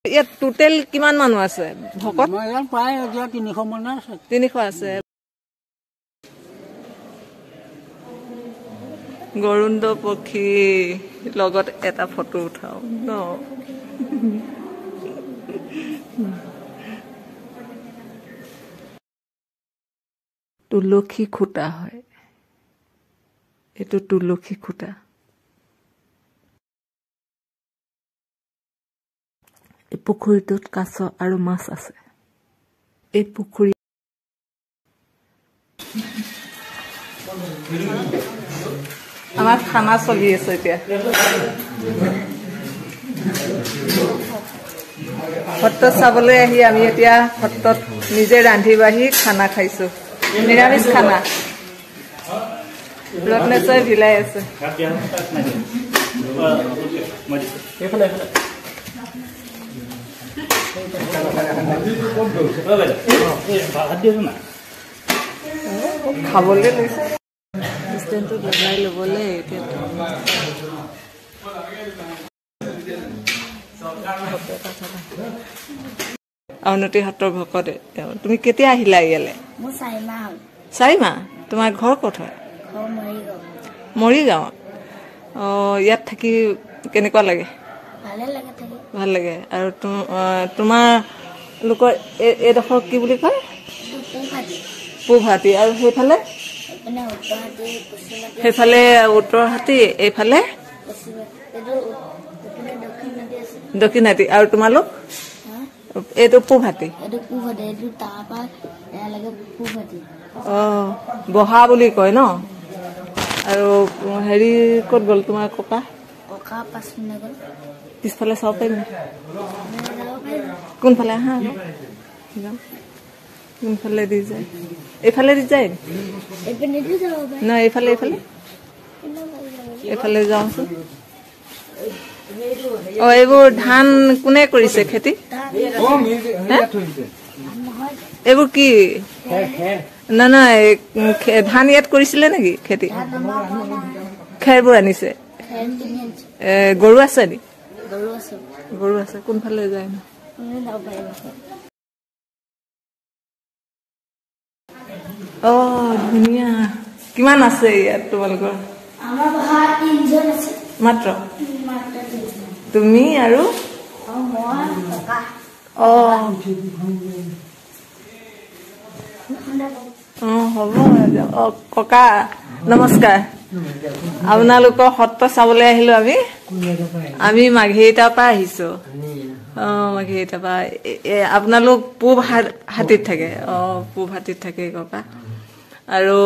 ইয়াত টোটেল কিমান মানুহ আছে ভকত? প্ৰায় 300 মান আছে। 300 আছে। গৰুণ্ড পক্ষী লগত এটা ফটো উঠাও ন। তুলসী খুঁটা হয়, এইটো তুলসী খুঁটা। এই পুখুৰীটোত কাছ আৰু মাছ আছে। এই পুখুৰী আমাৰ খানা চলি আছে এতিয়া। সত্ৰ চাবলৈ আহি আমি এতিয়া সত্ৰত নিজে ৰান্ধি বাঢ়ি খানা খাইছো। নিৰামিষ খানা। ৰত্নেশ্বৰে ভিলাই আছে। খাবলৈ লৈছে ষ্টেণ্ডটো লগাই ল'বলৈ এতিয়া। আউনতি সত্ৰৰ ভকতে। তুমি কেতিয়া আহিলা ইয়ালৈ? 4 মাহ। তোমাৰ ঘৰ ক'ত হয়? মৰিগাঁও। ইয়াত থাকি কেনেকুৱা লাগে? ভাল লাগে। আৰু তোমাৰ লোকৰ এইডোখৰ কি বুলি কয়? পূবহাটী। আৰু সেইফালে উত্তৰহাটী, এইফালে দক্ষিণহাটী। আৰু তোমালোক এইটো পূবহাটী। বহা বুলি কয় ন। আৰু হেৰি ক'ত গ'ল তোমাৰ ককা? পিছফালে চাব পাৰিম? কোনফালে আহা? কোনফালে দি যায়? এইফালে দি যায় ন? এইফালে যাওঁচোন। এইবোৰ ধান কোনে কৰিছে খেতি? এইবোৰ কি? নাই ধান ইয়াত কৰিছিলে নেকি খেতি? খেৰবোৰ আনিছে। গৰু আছে নি? গৰু আছে। কোনফালে যায় ন? ধুনীয়া। কিমান আছে ইয়াত তোমালোকৰ? মাত্ৰ তুমি আৰু হ'ব। ককা নমস্কাৰ। আপোনালোকৰ সত্ৰ চাবলৈ আহিলো আমি মাঘেৰিটাৰ পৰা আহিছো। মাঘেৰিটাৰ পৰা। আপোনালোক পূবহাটীত থাকে? পূবহাটীত থাকে ককা। আৰু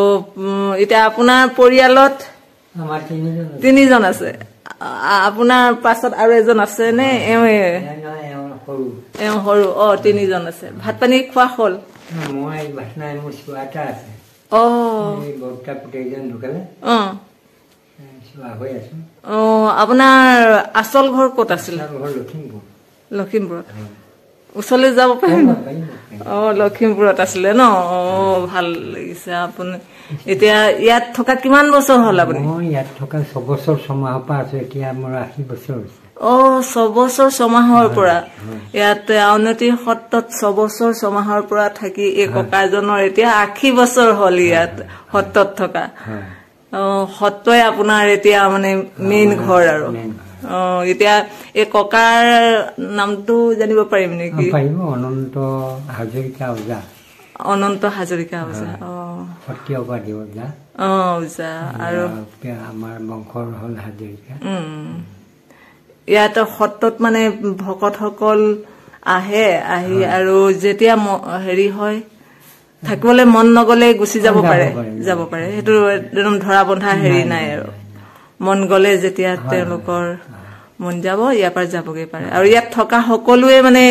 এতিয়া আপোনাৰ পৰিয়ালত 3জন আছে। আপোনাৰ পাছত আৰু এজন আছে নে? এওঁ সৰু। 3জন আছে। ভাত পানী খোৱা হ'ল? আপোনাৰ আচল ঘৰ ক'ত আছিলে? লখিমপুৰত। ওচৰলৈ যাব পাৰিম? লখিমপুৰত আছিলে ন। ভাল লাগিছে। আপুনি এতিয়া ইয়াত থকা কিমান বছৰ হ'ল আপুনি? ইয়াত থকা 6 বছৰ 6 মাহৰ পৰা আছো। এতিয়া মোৰ 80 বছৰ হৈছে। 6 বছৰ 6 মাহৰ পৰা ইয়াত আউনতি সত্ৰত 6 বছৰ 6 মাহৰ পৰা থাকি এই ককাজনৰ এতিয়া 80 বছৰ হ'ল ইয়াত সত্ৰত থকা। সত্ৰই আপোনাৰ এতিয়া মানে মেইন ঘৰ আৰু। এতিয়া এই ককাৰ নামটো জানিব পাৰিম নেকি? অনন্ত হাজৰিকা ওজা। অনন্ত হাজৰিকা ওজা। সত্ৰীয় উপাধি ওজা। ওজা। আৰু আমাৰ বংশৰ হ'ল হাজৰিকা। ইয়াত সত্ৰত মানে ভকতসকল আহি আৰু যেতিয়া হেৰি হয় থাকিবলৈ মন নগলে গুচি যাব পাৰে। সেইটো একদম ধৰা বন্ধা হেৰি নাই আৰু। মন গলে যেতিয়া তেওঁলোকৰ মন যাব ইয়াৰ পৰা যাবগৈ পাৰে। আৰু ইয়াত থকা সকলোৱে মানে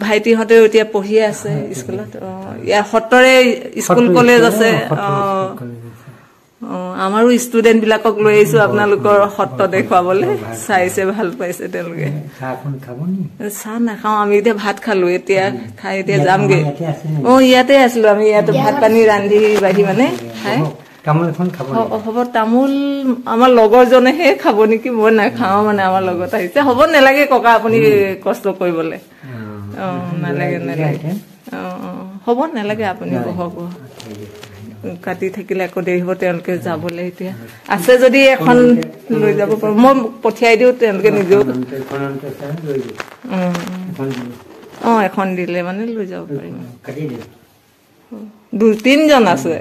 ভাইটিহঁতেও এতিয়া পঢ়ি আছে স্কুলত। ইয়াৰ সত্ৰৰে স্কুল কলেজ আছে। আমাৰো ষ্টুডেন্ট বিলাকক লৈ আহিছো আপোনালোকৰ সত্ৰ দেখুৱাবলৈ। চাইছে, ভাল পাইছে তেওঁলোকে। চাহ নাখাও আমি, এতিয়া ভাত খালো। এতিয়া খাই এতিয়া যামগে। ইয়াতে আছিলো আমি। ইয়াতে ভাত পানী ৰান্ধি বাঢ়ি মানে খাই তামোল এখন খাব হ'ব তামোল আমাৰ লগৰজনেহে খাব নেকি মই নাখাওঁ মানে আমাৰ লগত আহিছে হ'ব নালাগে ককা আপুনি কষ্ট কৰিবলৈ নালাগে নালাগে হ'ব নালাগে আপুনি বহক কাটি থাকিলে আকৌ দেৰি হ'ব তেওঁলোকে যাবলৈ এতিয়া আছে যদি এখন লৈ যাব পাৰো মই পঠিয়াই দিওঁ তেওঁলোকে নিজেও এখন দিলে মানে লৈ যাব পাৰিম 2-3জন আছে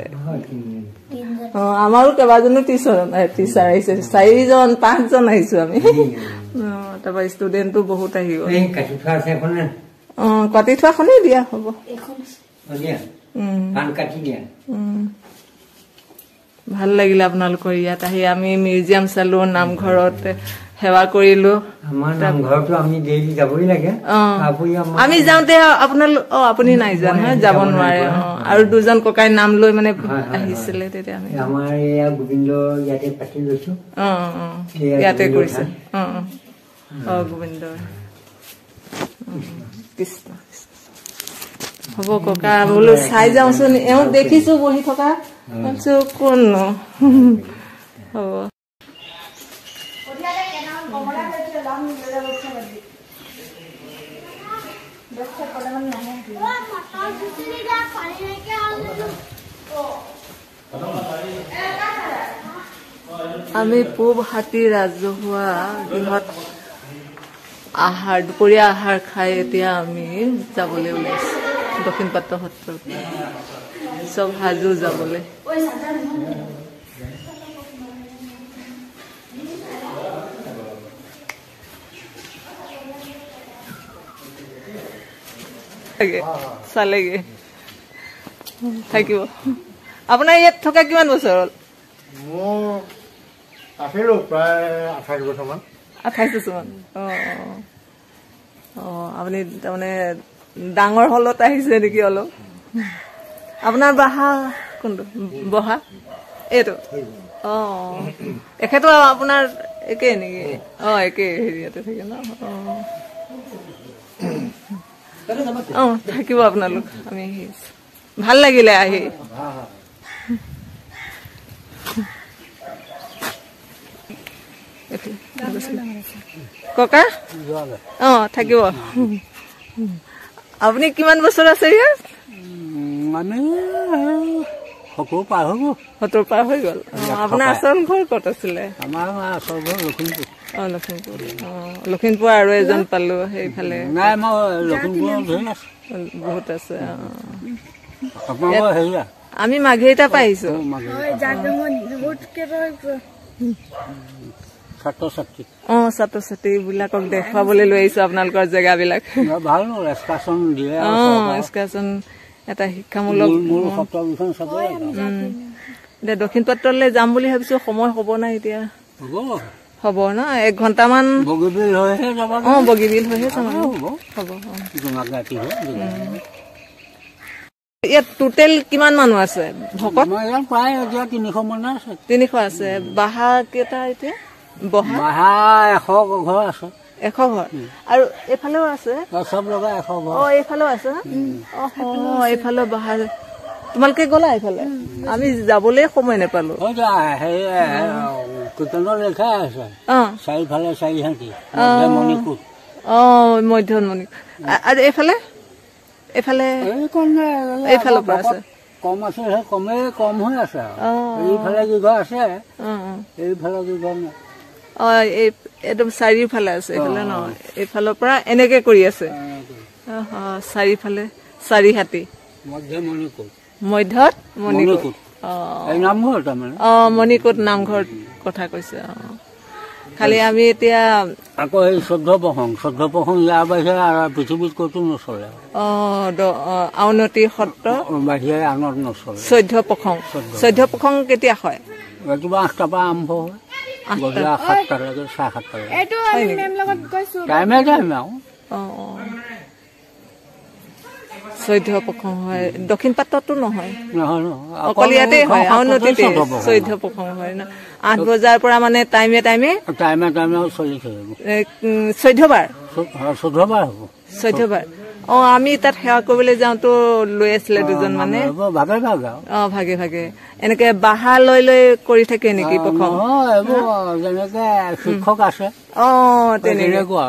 আমাৰো কেইবাজনো টিচাৰ আহিছে 4জন 5জন আহিছো আমি তাৰপৰা ষ্টুডেণ্টটো বহুত আহিব কাটি থোৱাখনেই দিয়া হ'ব ভাল লাগিলে আপোনালোকৰ ইয়াত আহি আমি মিউজিয়াম চালো নামঘৰত সেৱা কৰিলো আমি যাওঁতে আপোনালোক আপুনি নাই যোৱা নহয় যাব নোৱাৰে আৰু 2জন ককাই নাম লৈ মানে আহিছিলে তেতিয়া আমি ইয়াতে কৰিছে গোবিন্দ কৃষ্ণ হ'ব ককা বোলো চাই যাওঁচোন এওঁ দেখিছো বহি থকা কোন হ'ব আমি পূব হাতী ৰাজহুৱা গৃহত দুপৰীয়া আহাৰ খাই এতিয়া আমি যাবলৈ ওলাইছো দক্ষিণ পাত্ৰ সত্ৰত চব সাজু যাবলৈ চালেগে থাকিব আপোনাৰ ইয়াত থকা কিমান বছৰ হ'ল মোৰ আছিলো প্ৰায় 28 বছৰমান 28 বছৰমান আপুনি তাৰমানে ডাঙৰ হলত আহিছে নেকি অলপ আপোনাৰ বাহা কোনটো বহা এইটো এখেতো আপোনাৰ একে নেকি একে হেৰিয়াতে থাকে ন থাকিব আপোনালোক আমি ভাল লাগিলে আহি ককা থাকিব আপুনি কিমান বছৰ আছে ইয়াত মানে 70 পাৰ হৈ গ'ল আপোনাৰ আচল ঘৰ ক'ত আছিলে আমাৰ আচল ঘৰ লখিমপুৰ লখিমপুৰ আৰু এজন পালো সেইফালে নাই মই লখিমপুৰ বহুত আছে আমি মাঘেৰিটা পৰা আহিছো ছাত্ৰ ছাত্ৰী বিলাকক দেখুৱাবলৈ লৈ আহিছো আপোনালোকৰ জেগাবিলাক এক্সকাৰচন এটা শিক্ষামূলক দক্ষিণ পাত্ৰলৈ যাম বুলি ভাবিছো সময় হ'ব নাই এতিয়া হ'ব ন 1 ঘণ্টামান বগীবিল হৈহে যাম হ'ব ইয়াত টোটেল কিমান মানুহ আছে ভকত প্ৰায় 300 মান আছে 300 আছে বাহা কেইটা এতিয়া বাহা 100 ঘৰ আছে 100 ঘৰ আৰু এফালেও আছে সব লগা 100 ঘৰ এইফালেও আছে এইফালেও বাহা তোমালোকে গলা এইফালে আমি যাবলৈ সময় নাপালো লেখা আছে চাৰিফালে 4 হাতী মণিকূট মধ্যমণি আৰু এইফালে এইফালৰ পৰা আছে কম আছে কম হৈ আছে এইফালে কি ঘৰ আছে এইফালে কি ঘৰ নাই একদম চাৰিওফালে আছে এইফালে ন এইফালৰ পৰা এনেকে কৰি আছে চাৰিফালে 4 হাতী মধ্যত মণিকূট নামঘৰ তাৰমানে মণিকূট নামঘৰ কথা কৈছে খালি আমি এতিয়া আকৌ এই 14 প্ৰসং ইয়াৰ বাহিৰে পৃথিৱীত ক'তো নচলে আউনতি সত্ৰ বাহিৰে আনত নচলে 14 প্ৰসং কেতিয়া হয় ৰাতিপুৱা 8টাৰ পৰা আৰম্ভ হয় গধূলি 7টালৈকে 7:30 টাইমে আৰু 14 প্ৰসং হয় দক্ষিণ পাত্ৰতো নহয় অকল ইয়াতে হয় আউনতিতে 14 প্ৰসং হয় ন 8 বজাৰ পৰা মানে টাইমে চলি থাকিব 14 বাৰ 14 বাৰ হ'ব 14 বাৰ আমি তাত সেৱা কৰিবলৈ যাওঁতো লৈ আছিলে দুজন মানে ভাগে ভাগে ভাগে ভাগে এনেকে বাহা লৈ লৈ কৰি থাকে নেকি প্ৰথম এইবোৰ যেনেকে শিক্ষক আছে তেনেকুৱা